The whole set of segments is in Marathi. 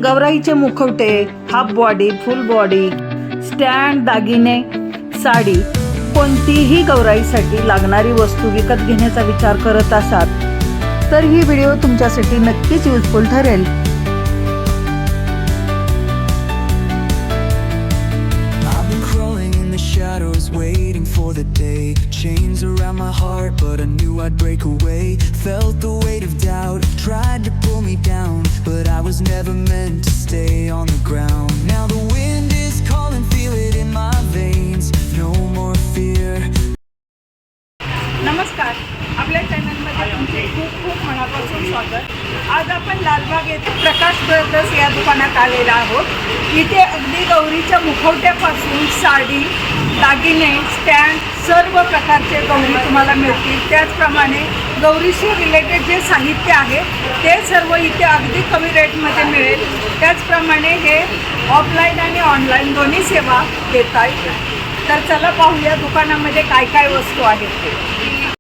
गौराईचे मुखवटे, हाफ बॉडी, फुल बॉडी, स्टँड, दागिने, साडी, कोणतीही गौराईसाठी लागणारी वस्तू विकत घेण्याचा विचार करत असाल तर ही व्हिडिओ तुमच्यासाठी नक्कीच युजफुल ठरेल. Waiting for the day, chains around my heart, but I knew I'd break away. Felt the weight of doubt, tried to pull me down, but I was never meant to stay on the ground. Now the wind is calling, feel it in my veins, no more fear. नमस्कार, आपल्या चॅनलमध्ये तुमचे खूप खूप मनापासून स्वागत. आज आपण लालबाग येथे प्रकाश ब्रदर्स या दुकानात आलेलो आहोत. इथे अगदी गौरीच्या मुखवट्यापासून साडी, दागिने, स्टँड, सर्व प्रकारचे गौरी तुम्हाला मिळतील. त्याचप्रमाणे गौरीशी रिलेटेड जे साहित्य आहे ते सर्व इथे अगदी कमी रेटमध्ये मिळेल. त्याचप्रमाणे हे ऑफलाईन आणि ऑनलाईन दोन्ही सेवा देत आहेत. तर चला पाहूया दुकानामध्ये काय काय वस्तू आहेत ते.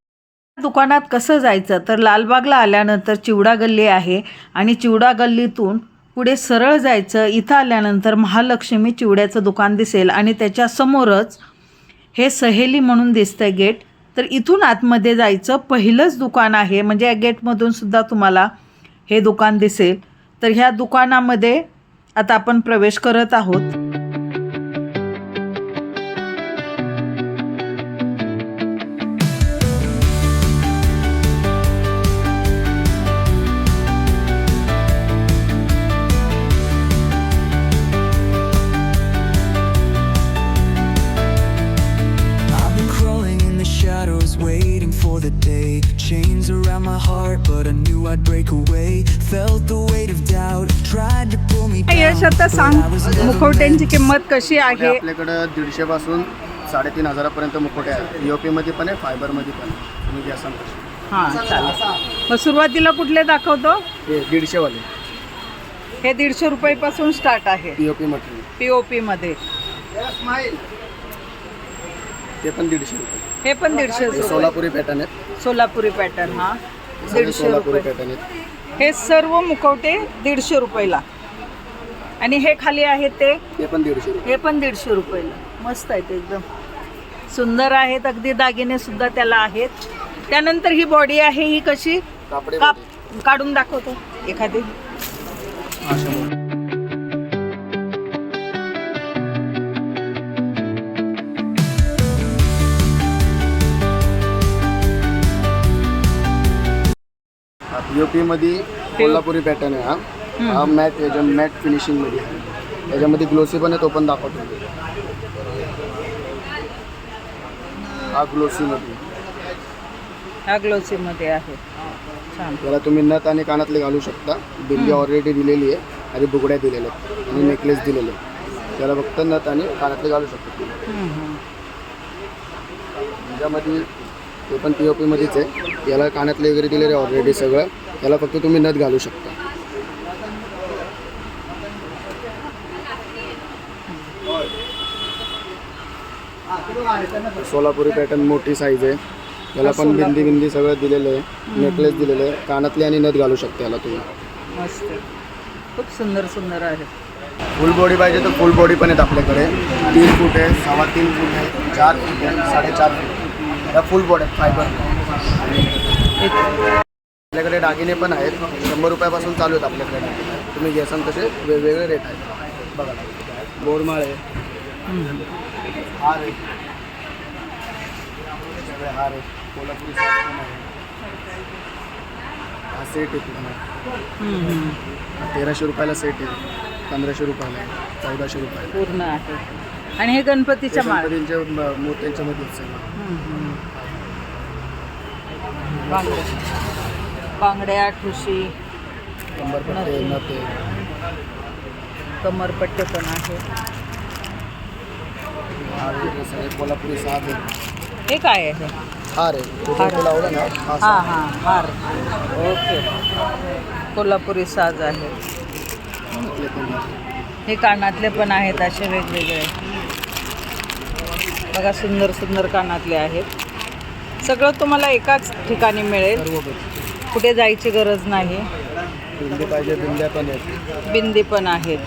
दुकानात कसं जायचं तर लालबागला आल्यानंतर चिवडा गल्ली आहे आणि चिवडा गल्लीतून पुढे सरळ जायचं. इथं आल्यानंतर महालक्ष्मी चिवड्याचं दुकान दिसेल आणि त्याच्या समोरच हे सहेली म्हणून दिसतंय गेट. तर इथून आतमध्ये जायचं. पहिलंच दुकान आहे, म्हणजे या गेटमधून सुद्धा तुम्हाला हे दुकान दिसेल. तर ह्या दुकानामध्ये आता आपण प्रवेश करत आहोत. Waiting for the day, chains around my heart, but I knew I'd break away. Felt the weight of doubt, tried to pull me down. यश, आता सांग मुखवट्यांची किंमत कशी आहे? आपल्याकडे 150 पासून 3,500 पर्यंत मुखवटे आहेत. पीओपी मध्ये पण आहे, फायबर मध्ये पण आहे. तुम्ही घ्या सांगा. हां, चालेल. मग सुरुवातीला कुठले दाखवतो? हे 150 वाले. हे 150 रुपयापासून स्टार्ट आहे पीओपी मध्ये. पीओपी मध्ये. ते पण 150 रुपये. हे पण 150 रुपये. सोलापुरी पॅटर्न आहेत. सोलापुरी पॅटर्न. हा, 150 सोलापुरी रुपये. पॅटर्न आहेत. हे सर्व मुखवटे 150 रुपयाला. आणि हे खाली आहेत ते पण 150 रुपये. हे पण 150 रुपयाला. मस्त आहेत, एकदम सुंदर आहेत. अगदी दागिने सुद्धा त्याला आहेत. त्यानंतर ही बॉडी आहे, ही कशी काढून दाखवतो एखादी. पीओपी मध्ये कोल्हापुरी पॅटर्न आहे. हा मॅट मॅट फिनिशिंग मध्ये आहे. याच्यामध्ये ग्लोसी पण आहे, तो पण दाखवतो. हा ग्लोसी मध्ये. हा ग्लोसी मध्ये आहे. छान. त्याला तुम्ही नथ आणि कानातले घालू शकता. बिंदी ऑलरेडी दिलेली आहे आणि बुगड्या दिलेल्या आहेत आणि नेकलेस दिलेले आहे. त्याला फक्त नथ आणि कानातले घालू शकता. त्याच्यामध्ये ते पण पीओपी मध्येच आहे. याला कानातले वगैरे दिलेले ऑलरेडी सगळं. याला फक्त तुम्ही नथ घालू शकता. सोलापुरी पॅटर्न मोठी साईज आहे. याला पण बिंदी सगळं दिलेलं आहे. नेकलेस दिलेलं आहे. कानातले आणि नथ घालू शकता याला तुम्ही. मस्त, खूप सुंदर सुंदर आहे. फुल बॉडी पाहिजे तर फुल बॉडी पण आहेत आपल्याकडे. 3 फूट आहे, 3.25 फूट आहे, 4 फूट आहे, 4.5 फूट. या फुल बॉडी फायबर. आपल्याकडे दागिने पण आहेत. 100 रुपयापासून चालू आहेत आपल्याकडे. तुम्ही घ्याल तसे वेगवेगळे रेट आहेत. बघा, बोरमाळ आहे, हार आहे, सगळे हार आहेत. कोल्हापुरी साज पण आहे. हा सेट आहे पूर्ण. 1300 रुपयाला सेट आहे. 1500 रुपयाला आहे. 1400 रुपयाला पूर्ण आहे. आणि हे गणपतीच्या मोत्यांच्या मध्ये बांगड्या, ठुशी, कमरपट्टे, नथ, कमरपट्टे पण आहे. कोल्हापुरी साज आहे. हे काय आहे? हार आहे. लावला ना. हां हां, हार. ओके, कोल्हापुरी साज आहे. हे कानातले पण आहेत असे वेगवेगळे. बघा, सुंदर सुंदर कानातले आहेत. सगळं तुम्हाला एकाच ठिकाणी मिळेल, कुठे जायची गरज नाही. बिंदी पाहिजे बिंद्या पण आहेत. बिंदी पण आहेत.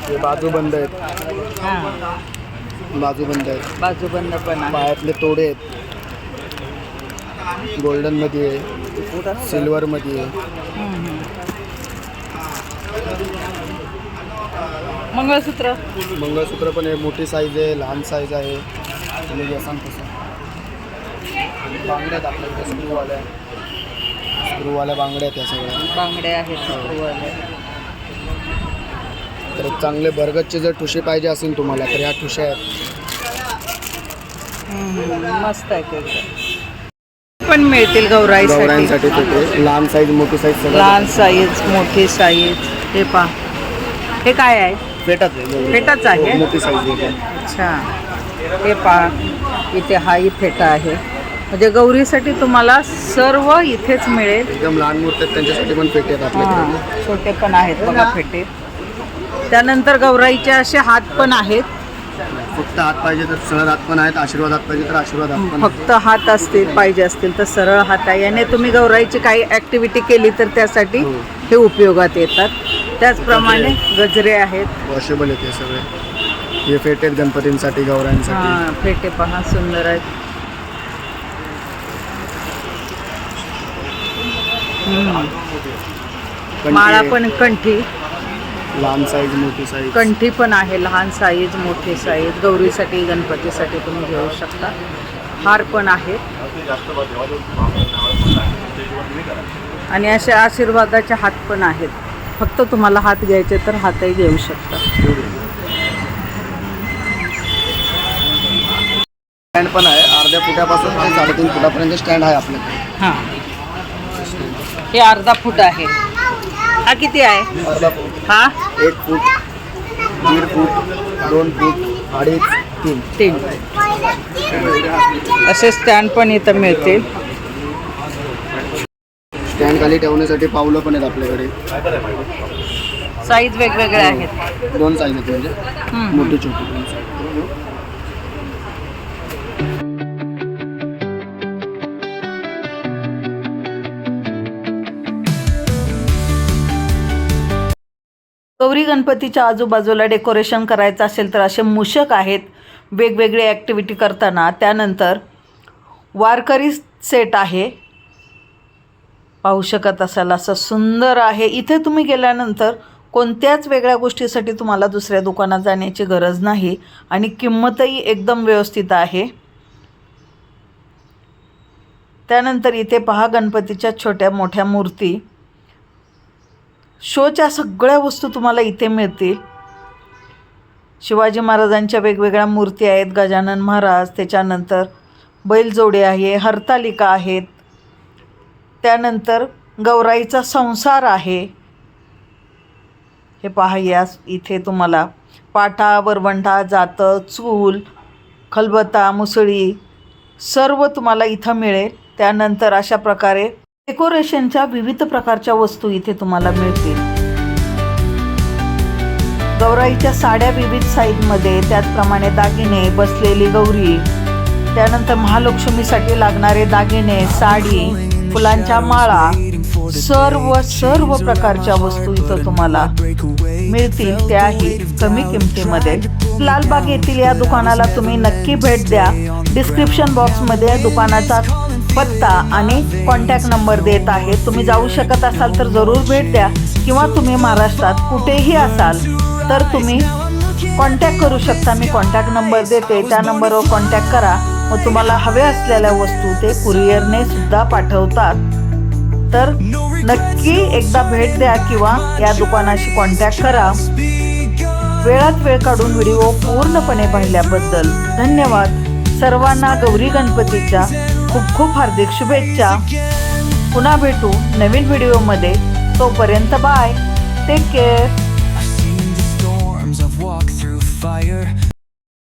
हे बाजूबंद आहेत. हां, बाजूबंद आहेत. बाजूबंद पण आहे. पायातले तोडे आहेत. गोल्डन मध्ये आहे, सिल्वर मध्ये आहे. मंगळसूत्र मंगळसूत्र पण आहे. मोठी साईज आहे, लहान साईज आहे. तुम्ही घ्याल तसं. बांगड्या आहेत आपल्याकडे स्क्रूवाल्या बांगड्या आहेत. या सगळ्या बांगड्या आहेत स्क्रूवाल्या. तर चांगले बर्गतचे जर ठुसे पाहिजे असेल तुम्हाला तर ह्या ठुशा आहेत. मस्त आहे ते पण मिळतील गौराईसाठी. गौराईंसाठी ते लहान साईज मोठी साईज सगळं. लहान साईज मोठी साईज. हे पहा, हे काय आहे? फेटाच आहे. फेटाच आहे? मोठी साईज आहे. अच्छा, हे पहा इथे हाही फेटा आहे. म्हणजे गौरीसाठी तुम्हाला सर्व इथेच मिळेल. एकदम लहान मूर्ती आहेत त्यांच्यासाठी पण फेटे आहेत आपल्याकडे. हां, छोटे पण आहेत बघा फेटे. त्यानंतर गौराईचे असे हात पण आहेत. फक्त हात पाहिजे तर सरळ हात पण आहेत. आशीर्वाद हात पाहिजे तर आशीर्वाद हात पण फक्त हात असतील पाहिजे असतील तर सरळ हात आहे. याने तुम्ही गौराईची काही ॲक्टिव्हिटी केली तर त्यासाठी हो. हे उपयोगात येतात. त्याचप्रमाणे गजरे आहेत. वॉशेबल आहेत हे सगळे. हे फेटे आहेत गणपतींसाठी गौराईंसाठी. हां, फेटे पहा सुंदर आहेत. माळा पण कंठी. लहान साईज मोठी साईज. कंठी पण आहे. लहान साईज मोठी साईज. गौरीसाठी गणपतीसाठी तुम्ही घेऊ शकता. हार पण आहेत. आणि असे आशीर्वादाचे हात पण आहेत. फक्त तुम्हाला हात घ्यायचे तर हातही घेऊ शकता. स्टँड पण आहे. अर्ध्या फुटापासून ते 3.5 फुटापर्यंत स्टँड आहे आपल्याकडे. हां, हे अर्धा फूट आहे. हा किती आहे? अर्धा फूट, हा 1 फूट, 1.5 फूट, 2 फूट, 2.5, 3. 3 असे स्टँड पण इथं मिळतील. स्टँड खाली ठेवण्यासाठी पावलं पण आहेत आपल्याकडे. साईज वेगवेगळे आहेत. 2 साईज आहेत म्हणजे मोठी छोटी 2 साईज. गौरी गणपतीच्या आजूबाजूला डेकोरेशन करायचं असेल तर असे मूषक आहेत वेगवेगळे ॲक्टिव्हिटी करताना. त्यानंतर वारकरी सेट आहे. पाहू शकत असाल असं सुंदर आहे. इथे तुम्ही गेल्यानंतर कोणत्याच वेगळ्या गोष्टीसाठी तुम्हाला दुसऱ्या दुकानात जाण्याची गरज नाही आणि किंमतही एकदम व्यवस्थित आहे. त्यानंतर इथे पहा गणपतीच्या छोट्या मोठ्या मूर्ती. शोच्या सगळ्या वस्तू तुम्हाला इथे मिळतील. शिवाजी महाराजांच्या वेगवेगळ्या मूर्ती आहेत. गजानन महाराज, त्याच्यानंतर बैलजोडे आहे, हरतालिका आहेत. त्यानंतर गौराईचा संसार आहे. हे पहा, या इथे तुम्हाला पाटा, वरवंटा, जातं, चूल, खलबत्ता, मुसळी सर्व तुम्हाला इथं मिळेल. त्यानंतर अशा प्रकारे डेकोरेशनच्या विविध प्रकारच्या वस्तू इथे तुम्हाला मिळतील. गौराईच्या साड्या विविध साईजमध्ये, त्याचप्रमाणे दागिने, बसलेली गौरी, त्यानंतर महालक्ष्मीसाठी लागणारे दागिने, साडी, फुलांच्या माळा, सर्व प्रकारच्या वस्तू इथं तुम्हाला मिळतील, त्याही कमी किमतीमध्ये. लालबाग येथील या दुकानाला तुम्ही नक्की भेट द्या. डिस्क्रिप्शन बॉक्समध्ये दुकानाचा पत्ता आणि कॉन्टॅक्ट नंबर देत आहे. तुम्ही जाऊ शकत असाल तर जरूर भेट द्या, किंवा तुम्ही महाराष्ट्रात कुठेही असाल तर तुम्ही कॉन्टॅक्ट करू शकता. मी कॉन्टॅक्ट नंबर देते, त्या नंबरवर कॉन्टॅक्ट करा. मग तुम्हाला हवे असलेल्या वस्तू ते कुरिअरने सुद्धा पाठवतात. तर नक्की एकदा भेट द्या किंवा या दुकानाशी कॉन्टॅक्ट करा. वेळात वेळ काढून व्हिडिओ पूर्णपणे पाहिल्याबद्दल धन्यवाद. सर्वांना गौरी गणपतीच्या खूप खूप हार्दिक शुभेच्छा. पुन्हा भेटू नवीन व्हिडिओमध्ये. तोपर्यंत बाय. Take care.